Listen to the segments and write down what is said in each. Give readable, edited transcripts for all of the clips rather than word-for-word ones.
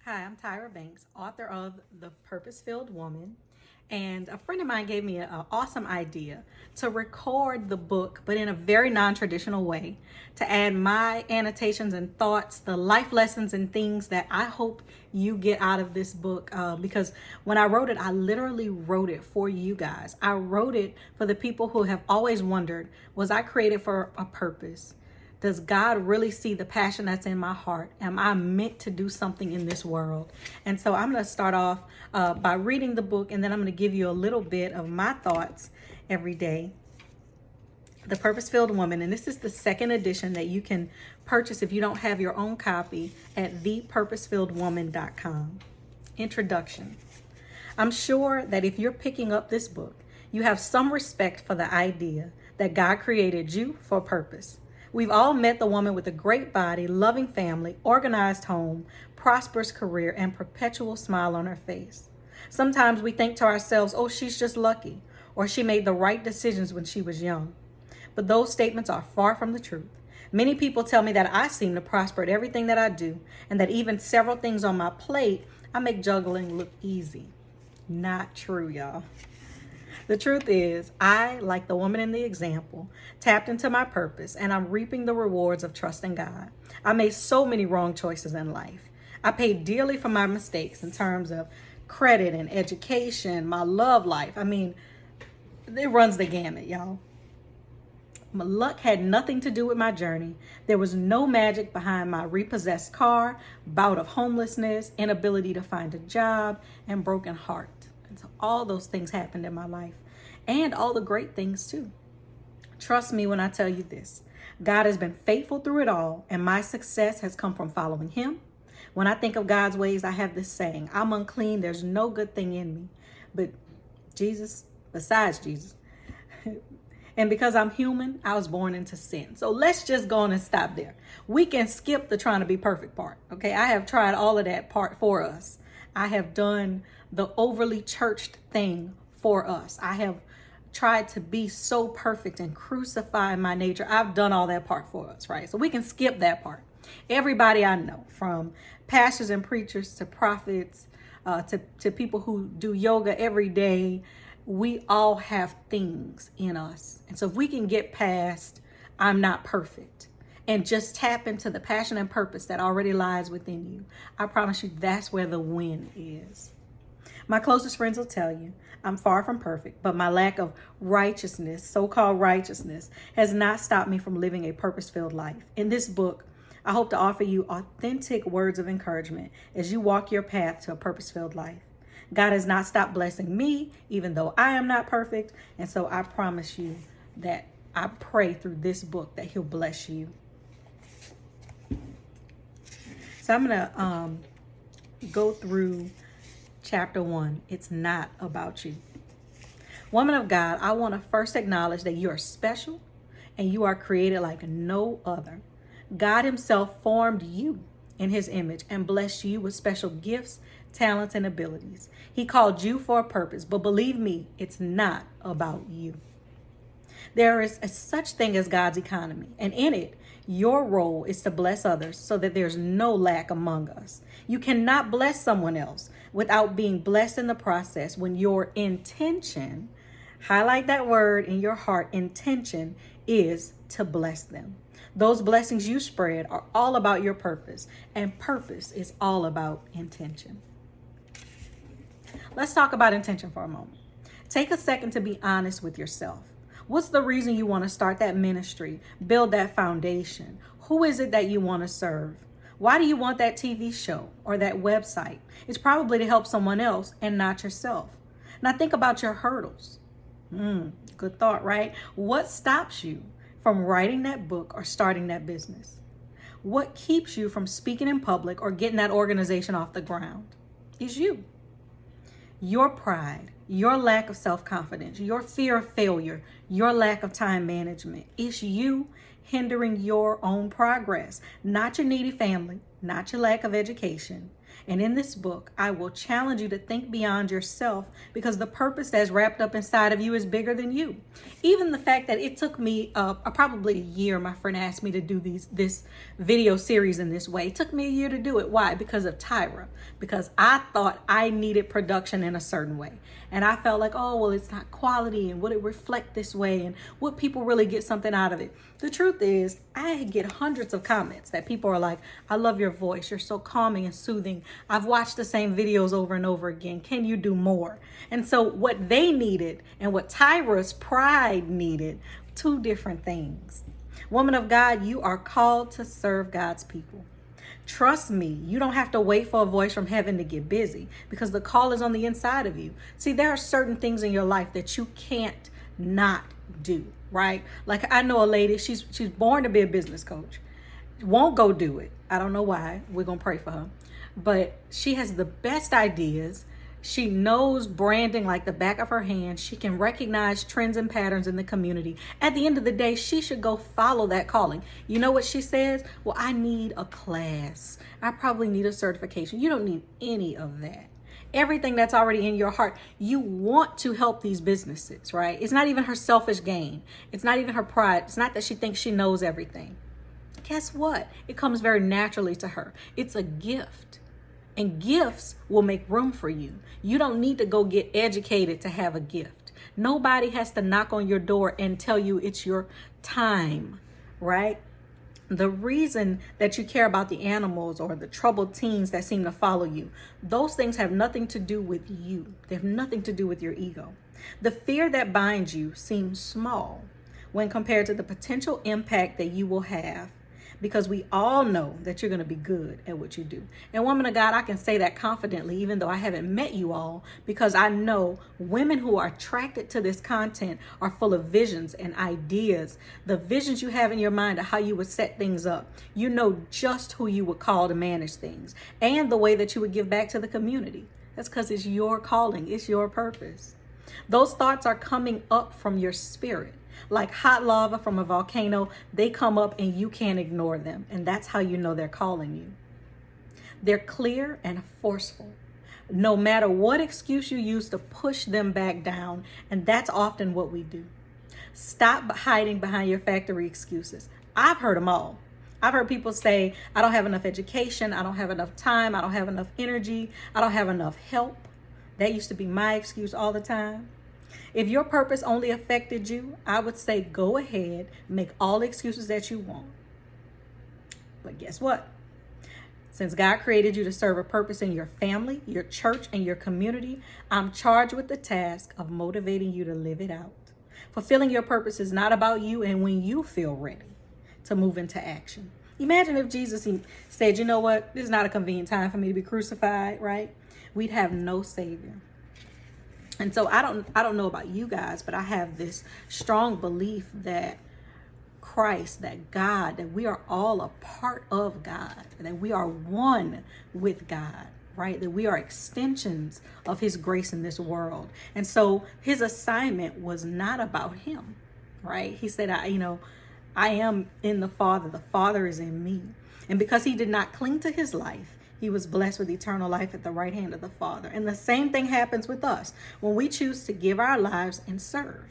Hi, I'm Tyra Banks, author of The Purpose-Filled Woman. And a friend of mine gave me an awesome idea to record the book, but in a very non-traditional way, to add my annotations and thoughts, the life lessons and things that I hope you get out of this book. Because when I wrote it, I literally wrote it for you guys. I wrote it for the people who have always wondered, was I created for a purpose? Does God really see the passion that's in my heart? Am I meant to do something in this world? And so I'm going to start off by reading the book, and then I'm going to give you a little bit of my thoughts every day. The Purpose-Filled Woman, and this is the second edition that you can purchase if you don't have your own copy at thepurposefilledwoman.com. Introduction. I'm sure that if you're picking up this book, you have some respect for the idea that God created you for a purpose. We've all met the woman with a great body, loving family, organized home, prosperous career, and perpetual smile on her face. Sometimes we think to ourselves, oh, she's just lucky, or she made the right decisions when she was young. But those statements are far from the truth. Many people tell me that I seem to prosper at everything that I do, and that even several things on my plate, I make juggling look easy. Not true, y'all. The truth is, I, like the woman in the example, tapped into my purpose, and I'm reaping the rewards of trusting God. I made so many wrong choices in life. I paid dearly for my mistakes in terms of credit and education, my love life. I mean, it runs the gamut, y'all. My luck had nothing to do with my journey. There was no magic behind my repossessed car, bout of homelessness, inability to find a job, and broken heart. And so all those things happened in my life, and all the great things too. Trust me when I tell you this. God has been faithful through it all, and my success has come from following him. When I think of God's ways, I have this saying, I'm unclean, there's no good thing in me. But besides Jesus, and because I'm human, I was born into sin. So let's just go on and stop there. We can skip the trying to be perfect part. Okay, I have tried all of that part for us. I have done the overly churched thing for us. I have tried to be so perfect and crucify my nature. I've done all that part for us, right? So we can skip that part. Everybody I know, from pastors and preachers to prophets, to people who do yoga every day, we all have things in us. And so if we can get past, I'm not perfect, and just tap into the passion and purpose that already lies within you, I promise you that's where the win is. My closest friends will tell you I'm far from perfect, but my lack of righteousness, so-called righteousness, has not stopped me from living a purpose-filled life. In this book, I hope to offer you authentic words of encouragement as you walk your path to a purpose-filled life. God has not stopped blessing me, even though I am not perfect. And so I promise you that I pray through this book that he'll bless you. So I'm going to go through chapter 1. It's not about you. Woman of God, I want to first acknowledge that you are special and you are created like no other. God himself formed you in his image and blessed you with special gifts, talents, and abilities. He called you for a purpose, but believe me, it's not about you. There is a such thing as God's economy, and in it, your role is to bless others so that there's no lack among us. You cannot bless someone else without being blessed in the process when your intention, highlight that word in your heart, intention is to bless them. Those blessings you spread are all about your purpose, and purpose is all about intention. Let's talk about intention for a moment. Take a second to be honest with yourself. What's the reason you want to start that ministry, build that foundation? Who is it that you want to serve? Why do you want that TV show or that website? It's probably to help someone else and not yourself. Now think about your hurdles. Good thought, right? What stops you from writing that book or starting that business? What keeps you from speaking in public or getting that organization off the ground? Is you. Your pride, your lack of self-confidence, your fear of failure, your lack of time management. It's you hindering your own progress, not your needy family, not your lack of education. And in this book, I will challenge you to think beyond yourself, because the purpose that's wrapped up inside of you is bigger than you. Even the fact that it took me probably a year, my friend asked me to do this video series in this way. It took me a year to do it. Why? Because of Tyra. Because I thought I needed production in a certain way. And I felt like, oh, well, it's not quality, and would it reflect this way, and would people really get something out of it? The truth is, I get hundreds of comments that people are like, I love your voice. You're so calming and soothing. I've watched the same videos over and over again. Can you do more? And so what they needed and what Tyra's pride needed, two different things. Woman of God, you are called to serve God's people. Trust me, you don't have to wait for a voice from heaven to get busy, because the call is on the inside of you. See, there are certain things in your life that you can't not do, right? Like, I know a lady, she's born to be a business coach. Won't go do it. I don't know why. We're going to pray for her. But she has the best ideas. She knows branding like the back of her hand. She can recognize trends and patterns in the community. At the end of the day, she should go follow that calling. You know what she says? Well, I need a class. I probably need a certification. You don't need any of that. Everything that's already in your heart, you want to help these businesses, right? It's not even her selfish gain. It's not even her pride. It's not that she thinks she knows everything. Guess what? It comes very naturally to her. It's a gift. And gifts will make room for you. You don't need to go get educated to have a gift. Nobody has to knock on your door and tell you it's your time, right? The reason that you care about the animals or the troubled teens that seem to follow you, those things have nothing to do with you. They have nothing to do with your ego. The fear that binds you seems small when compared to the potential impact that you will have, because we all know that you're going to be good at what you do. And woman of God, I can say that confidently, even though I haven't met you all, because I know women who are attracted to this content are full of visions and ideas. The visions you have in your mind of how you would set things up. You know just who you would call to manage things, and the way that you would give back to the community. That's because it's your calling. It's your purpose. Those thoughts are coming up from your spirit. Like hot lava from a volcano, they come up and you can't ignore them. And that's how you know they're calling you. They're clear and forceful, no matter what excuse you use to push them back down. And that's often what we do. Stop hiding behind your factory excuses. I've heard them all. I've heard people say, I don't have enough education. I don't have enough time. I don't have enough energy. I don't have enough help. That used to be my excuse all the time. If your purpose only affected you, I would say go ahead, make all the excuses that you want. But guess what? Since God created you to serve a purpose in your family, your church, and your community, I'm charged with the task of motivating you to live it out. Fulfilling your purpose is not about you and when you feel ready to move into action. Imagine if Jesus said, you know what, this is not a convenient time for me to be crucified, right? We'd have no Savior. And so I don't know about you guys, but I have this strong belief that Christ, that God, that we are all a part of God, that we are one with God, right? That we are extensions of his grace in this world. And so his assignment was not about him, right? He said, I am in the Father is in me. And because he did not cling to his life, he was blessed with eternal life at the right hand of the Father. And the same thing happens with us when we choose to give our lives and serve.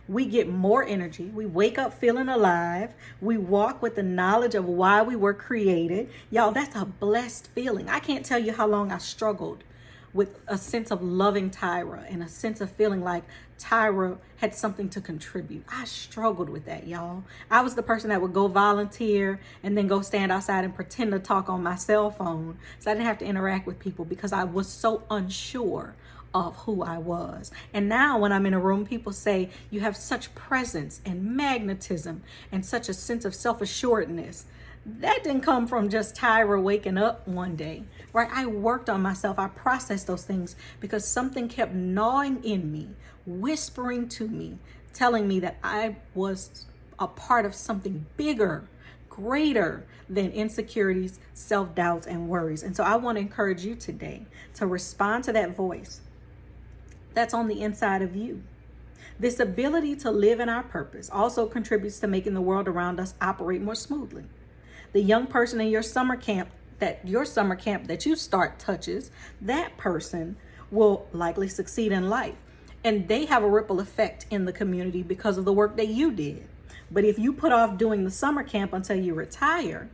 We get more energy. We wake up feeling alive. We walk with the knowledge of why we were created. Y'all, that's a blessed feeling. I can't tell you how long I struggled with a sense of loving Tyra and a sense of feeling like Tyra had something to contribute. I struggled with that, y'all. I was the person that would go volunteer and then go stand outside and pretend to talk on my cell phone so I didn't have to interact with people because I was so unsure of who I was. And now when I'm in a room, people say, you have such presence and magnetism and such a sense of self-assuredness. That didn't come from just Tyra waking up one day, right? I worked on myself. I processed those things because something kept gnawing in me, whispering to me, telling me that I was a part of something bigger, greater than insecurities, self-doubts, and worries. And so I want to encourage you today to respond to that voice that's on the inside of you. This ability to live in our purpose also contributes to making the world around us operate more smoothly. The young person in your summer camp that your summer camp that you start touches, that person will likely succeed in life. And they have a ripple effect in the community because of the work that you did. But if you put off doing the summer camp until you retire,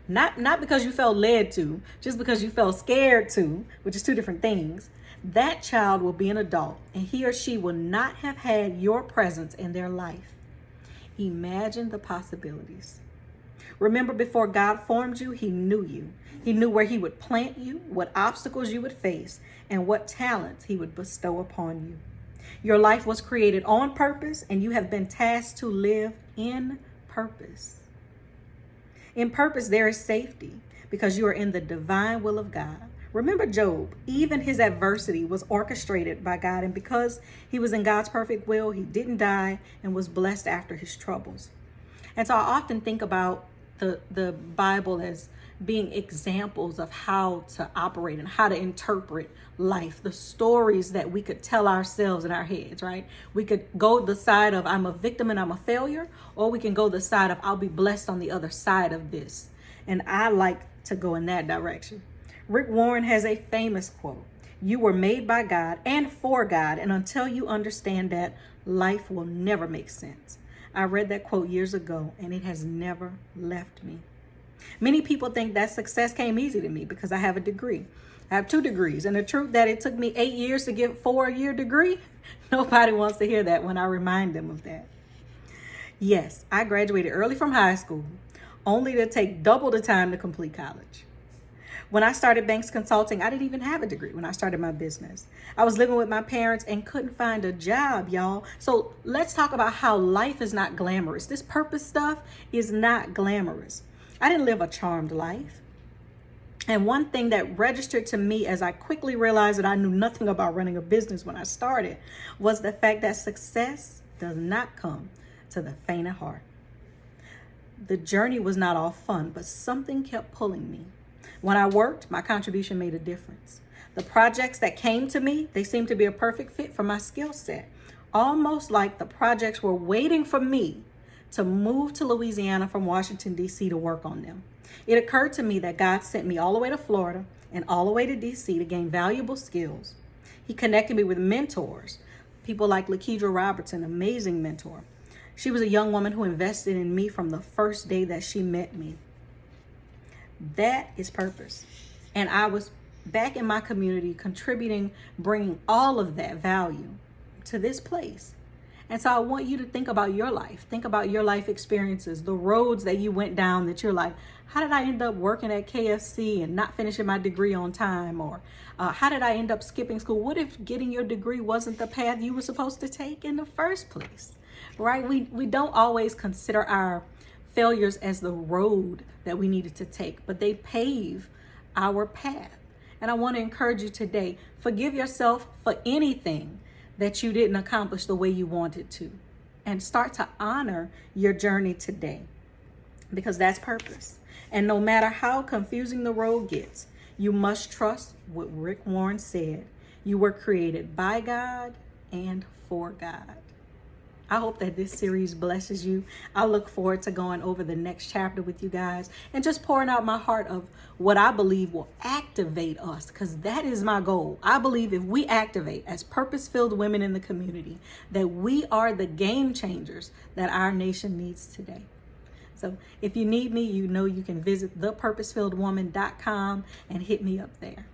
not because you felt led to, just because you felt scared to, which is two different things, that child will be an adult and he or she will not have had your presence in their life. Imagine the possibilities. Remember, before God formed you, he knew you. He knew where he would plant you, what obstacles you would face, and what talents he would bestow upon you. Your life was created on purpose, and you have been tasked to live in purpose. In purpose, there is safety because you are in the divine will of God. Remember Job, even his adversity was orchestrated by God, and because he was in God's perfect will, he didn't die and was blessed after his troubles. And so I often think about the Bible as being examples of how to operate and how to interpret life, the stories that we could tell ourselves in our heads, right? We could go the side of I'm a victim and I'm a failure, or we can go the side of I'll be blessed on the other side of this. And I like to go in that direction. Rick Warren has a famous quote: "You were made by God and for God, and until you understand that, life will never make sense." I read that quote years ago, and it has never left me. Many people think that success came easy to me because I have a degree. I have 2 degrees, and the truth that it took me 8 years to get a 4-year degree, nobody wants to hear that when I remind them of that. Yes, I graduated early from high school, only to take double the time to complete college. When I started Banks Consulting, I didn't even have a degree when I started my business. I was living with my parents and couldn't find a job, y'all. So let's talk about how life is not glamorous. This purpose stuff is not glamorous. I didn't live a charmed life. And one thing that registered to me as I quickly realized that I knew nothing about running a business when I started was the fact that success does not come to the faint of heart. The journey was not all fun, but something kept pulling me. When I worked, my contribution made a difference. The projects that came to me, they seemed to be a perfect fit for my skill set. Almost like the projects were waiting for me to move to Louisiana from Washington, D.C. to work on them. It occurred to me that God sent me all the way to Florida and all the way to D.C. to gain valuable skills. He connected me with mentors, people like Lakedra Robertson, amazing mentor. She was a young woman who invested in me from the first day that she met me. That is purpose. And I was back in my community contributing, bringing all of that value to this place. And so I want you to think about your life. Think about your life experiences, the roads that you went down that you're like, how did I end up working at KFC and not finishing my degree on time? Or how did I end up skipping school? What if getting your degree wasn't the path you were supposed to take in the first place, right? We don't always consider our failures as the road that we needed to take, but they pave our path. And I want to encourage you today, forgive yourself for anything that you didn't accomplish the way you wanted to, and start to honor your journey today, because that's purpose. And no matter how confusing the road gets, you must trust what Rick Warren said. You were created by God and for God. I hope that this series blesses you. I look forward to going over the next chapter with you guys and just pouring out my heart of what I believe will activate us, because that is my goal. I believe if we activate as purpose-filled women in the community, that we are the game changers that our nation needs today. So if you need me, you know you can visit thepurposefilledwoman.com and hit me up there.